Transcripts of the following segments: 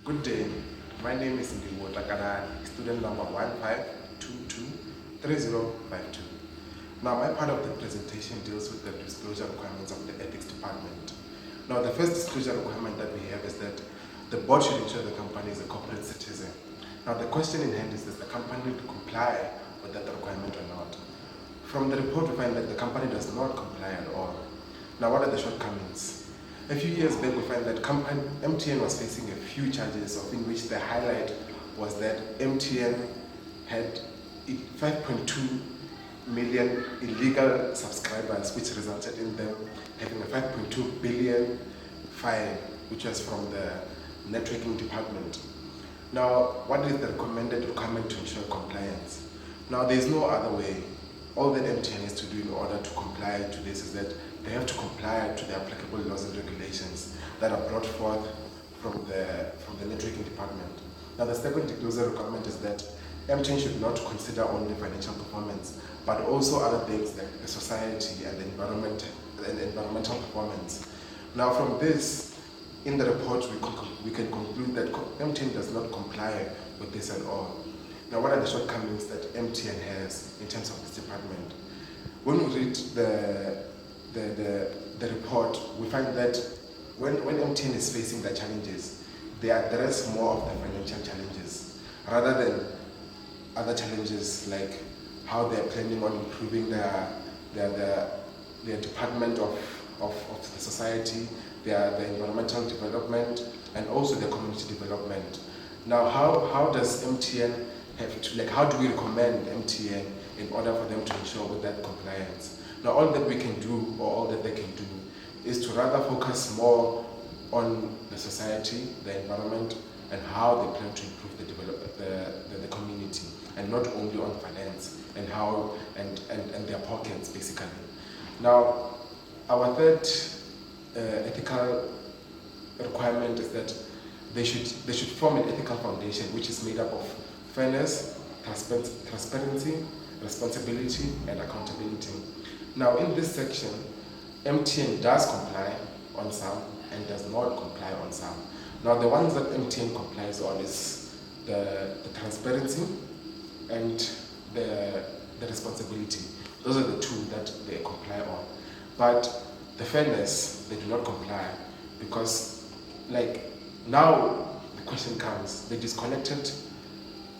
Good day, my name is Ndiwo Takalani, student number 15223052. Now my part of the presentation deals with the disclosure requirements of the ethics department. Now the first disclosure requirement that we have is that the board should ensure the company is a corporate citizen. Now the question in hand is, does the company comply with that requirement or not? From the report we find that the company does not comply at all. Now what are the shortcomings? A few years back we find that MTN was facing a few charges, of in which the highlight was that MTN had 5.2 million illegal subscribers, which resulted in them having a 5.2 billion fine, which was from the networking department. Now, what is the recommended requirement to ensure compliance? Now, there is no other way. All that MTN has to do in order to comply to this is that they have to comply to the applicable laws and regulations that are brought forth from the networking department. Now, the second disclosure requirement is that MTN should not consider only financial performance, but also other things like the society and the environmental performance. Now, from this, in the report, we can conclude that MTN does not comply with this at all. Now, what are the shortcomings that MTN has in terms of this department? When we read the report, we find that when MTN is facing the challenges, they address more of the financial challenges rather than other challenges like how they are planning on improving their department of the society, their environmental development, and also their community development. Now, how does MTN have to, how do we recommend MTN in order for them to ensure with that compliance? Now, all that we can do, or all that they can do, is to rather focus more on the society, the environment, and how they plan to improve the community, and not only on finance and how and their pockets basically. Now, our third ethical requirement is that they should form an ethical foundation which is made up of fairness, transparency, responsibility, and accountability. Now, in this section, MTN does comply on some and does not comply on some. Now, the ones that MTN complies on is the transparency and the responsibility. Those are the two that they comply on. But the fairness, they do not comply because, now the question comes, they disconnected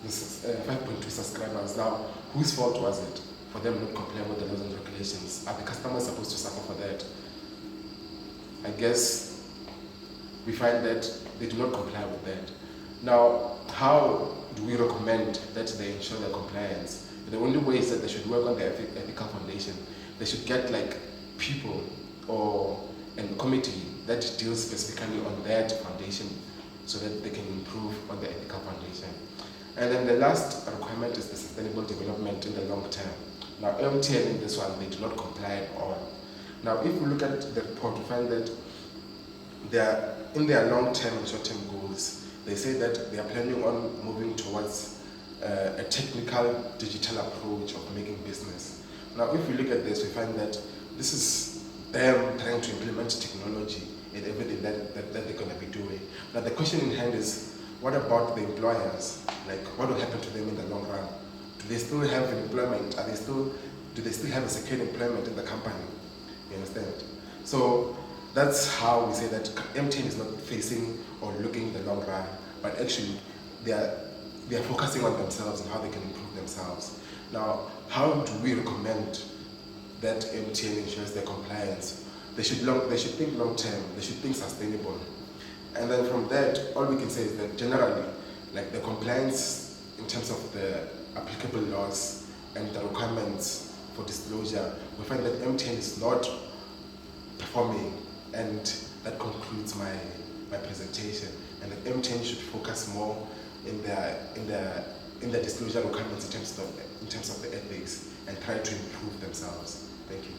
this 5.2 subscribers. Now, whose fault was it for them not complying with the laws and regulations? Are the customers supposed to suffer for that? I guess we find that they do not comply with that. Now, how do we recommend that they ensure their compliance? The only way is that they should work on their ethical foundation. They should get people or a committee that deals specifically on that foundation so that they can improve on the ethical foundation. And then the last requirement is the sustainable development in the long term. Now, MTN in this one, they do not comply at all. Now, if we look at the report, we find that in their long-term and short-term goals, they say that they are planning on moving towards a technical digital approach of making business. Now, if we look at this, we find that this is them trying to implement technology in everything that they're going to be doing. Now, the question in hand is, what about the employers? What will happen to them in the long run? Do they still have employment? Do they still have a secure employment in the company? You understand? So that's how we say that MTN is not facing or looking in the long run, but actually they are focusing on themselves and how they can improve themselves. Now, how do we recommend that MTN ensures their compliance? They should think long term. They should think sustainable. And then from that, all we can say is that generally, the compliance in terms of the applicable laws and the requirements for disclosure, we find that MTN is not performing, and that concludes my presentation. And that MTN should focus more in the disclosure requirements in terms of the ethics and try to improve themselves. Thank you.